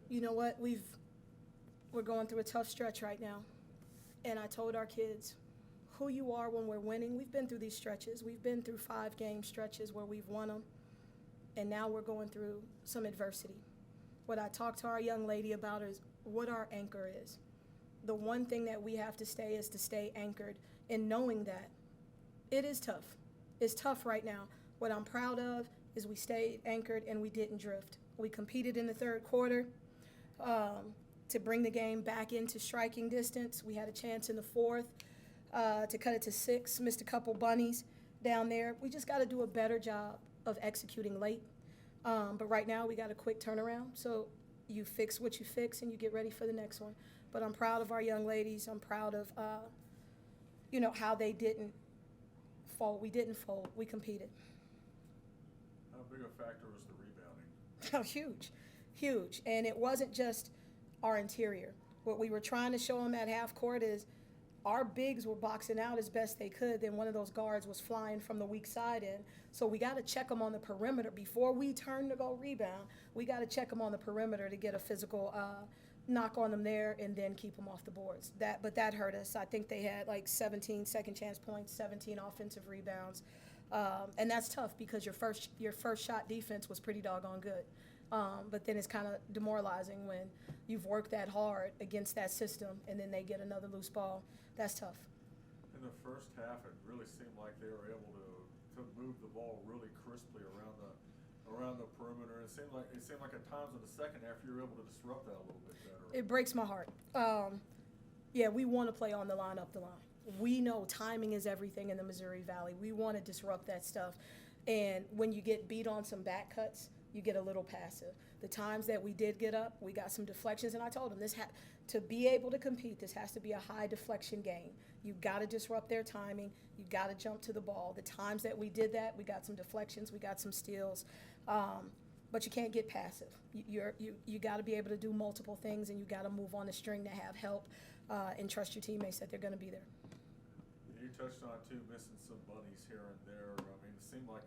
You know what? We're going through a tough stretch right now. And I told our kids who you are when we're winning. We've been through these stretches. We've been through 5-game stretches where we've won them. And now we're going through some adversity. What I talked to our young lady about is what our anchor is. The one thing that we have to stay is to stay anchored in knowing that it is tough. It's tough right now. What I'm proud of is we stayed anchored and we didn't drift. We competed in the third quarter to bring the game back into striking distance. We had a chance in the fourth to cut it to 6, missed a couple bunnies down there. We just got to do a better job of executing late. But right now we got a quick turnaround. So you fix what you fix and you get ready for the next one. But I'm proud of our young ladies. I'm proud of, how they didn't fold. We didn't fold. We competed. How big a factor was the rebounding? Oh, huge, huge. And it wasn't just our interior. What we were trying to show them at half court is our bigs were boxing out as best they could. Then one of those guards was flying from the weak side in. So we got to check them on the perimeter. Before we turn to go rebound, we got to check them on the perimeter to get a physical knock on them there and then keep them off the boards. But that hurt us. I think they had like 17 second chance points, 17 offensive rebounds. And that's tough because your first shot defense was pretty doggone good. But then it's kind of demoralizing when you've worked that hard against that system and then they get another loose ball. That's tough. In the first half, it really seemed like they were able to move the ball really crisply around the perimeter. It seemed like at times in the second half you were able to disrupt that a little bit better. It breaks my heart. Yeah, we want to play on the line, up the line. We know timing is everything in the Missouri Valley. We want to disrupt that stuff. And when you get beat on some back cuts, you get a little passive. The times that we did get up, we got some deflections, and I told them to be able to compete, this has to be a high deflection game. You got to disrupt their timing. You got to jump to the ball. The times that we did that, we got some deflections, we got some steals, but you can't get passive. You got to be able to do multiple things, and you got to move on the string to have help and trust your teammates that they're going to be there. You touched on too missing some bunnies here and there. I mean, it seemed like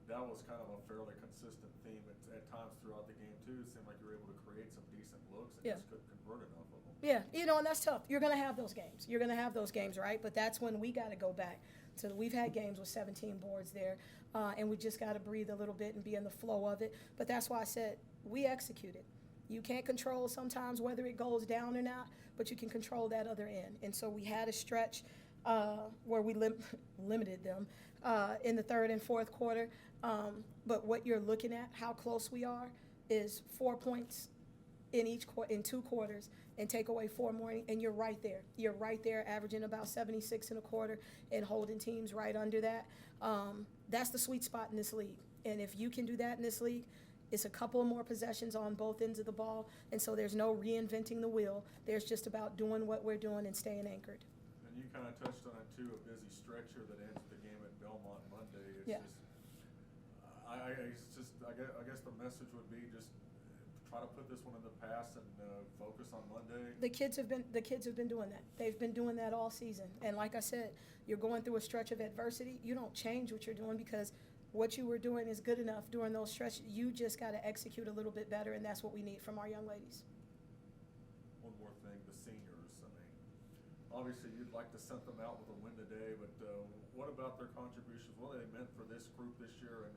that was kind of a fairly consistent theme at times throughout the game too. It seemed like you were able to create some decent looks and just couldn't convert enough of them. Yeah, and that's tough. You're going to have those games. You're going to have those games, right? But that's when we got to go back. So we've had games with 17 boards there, and we just got to breathe a little bit and be in the flow of it. But that's why I said we executed. You can't control sometimes whether it goes down or not, but you can control that other end. And so we had a stretch where we limited them in the third and fourth quarter. But what you're looking at, how close we are, is 4 points in 2 quarters and take away 4 more, and you're right there. You're right there, averaging about 76 and a quarter and holding teams right under that. That's the sweet spot in this league. And if you can do that in this league, it's a couple of more possessions on both ends of the ball, and so there's no reinventing the wheel. There's just about doing what we're doing and staying anchored. And you kind of touched on it too, a busy stretch here that ends the game at Belmont Monday. It's I guess the message would be just try to put this one in the past and focus on Monday. The kids have been doing that. They've been doing that all season. And like I said, you're going through a stretch of adversity. You don't change what you're doing because what you were doing is good enough during those stretches. You just got to execute a little bit better, and that's what we need from our young ladies. One more thing, the seniors. I mean, obviously you'd like to send them out with a win today, but what about their contributions? What they meant for this group this year and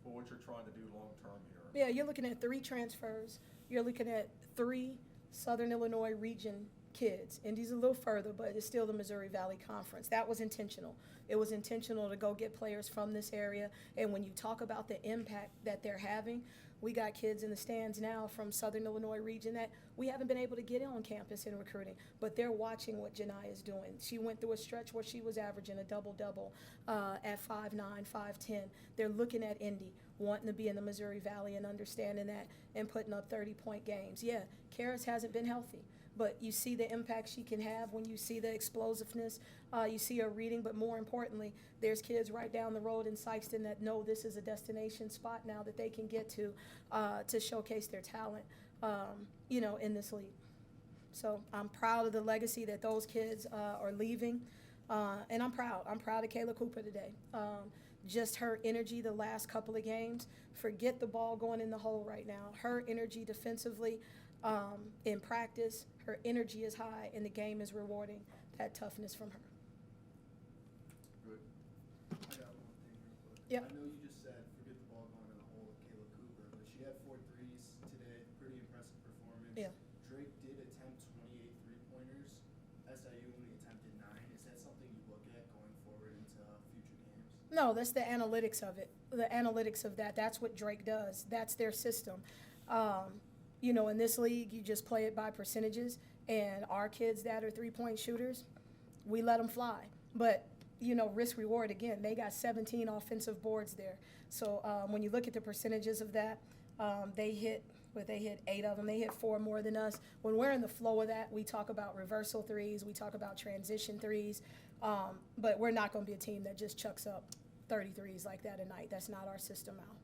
for what you're trying to do long term here? Yeah, you're looking at 3 transfers. You're looking at 3 Southern Illinois region kids. Indy's a little further, but it's still the Missouri Valley Conference. That was intentional. It was intentional to go get players from this area. And when you talk about the impact that they're having, we got kids in the stands now from Southern Illinois region that we haven't been able to get on campus in recruiting, but they're watching what Janai is doing. She went through a stretch where she was averaging a double-double at 5'9", 5'10". They're looking at Indy, wanting to be in the Missouri Valley and understanding that and putting up 30-point games. Yeah, Karis hasn't been healthy, but you see the impact she can have when you see the explosiveness. You see her reading, but more importantly, there's kids right down the road in Sykeston that know this is a destination spot now that they can get to showcase their talent, in this league. So I'm proud of the legacy that those kids are leaving, and I'm proud. I'm proud of Kayla Cooper today. just her energy the last couple of games. Forget the ball going in the hole right now. Her energy defensively in practice, her energy is high, and the game is rewarding that toughness from her. Good. I got one thing real quick. Yep. I know you just said forget the ball going in the hole with Kayla Cooper, but she had 4 threes today. Pretty impressive performance. Yeah. Drake did attempt 28 3-pointers. SIU only attempted 9. Is that something you look at going forward into future games? No, that's the analytics of it. The analytics of that. That's what Drake does. That's their system. You know, in this league, you just play it by percentages. And our kids that are 3-point shooters, we let them fly. But, you know, risk reward, again, they got 17 offensive boards there. So when you look at the percentages of that, they hit 8 of them. They hit 4 more than us. When we're in the flow of that, we talk about reversal threes. We talk about transition threes. But we're not going to be a team that just chucks up 30 threes like that a night. That's not our system now.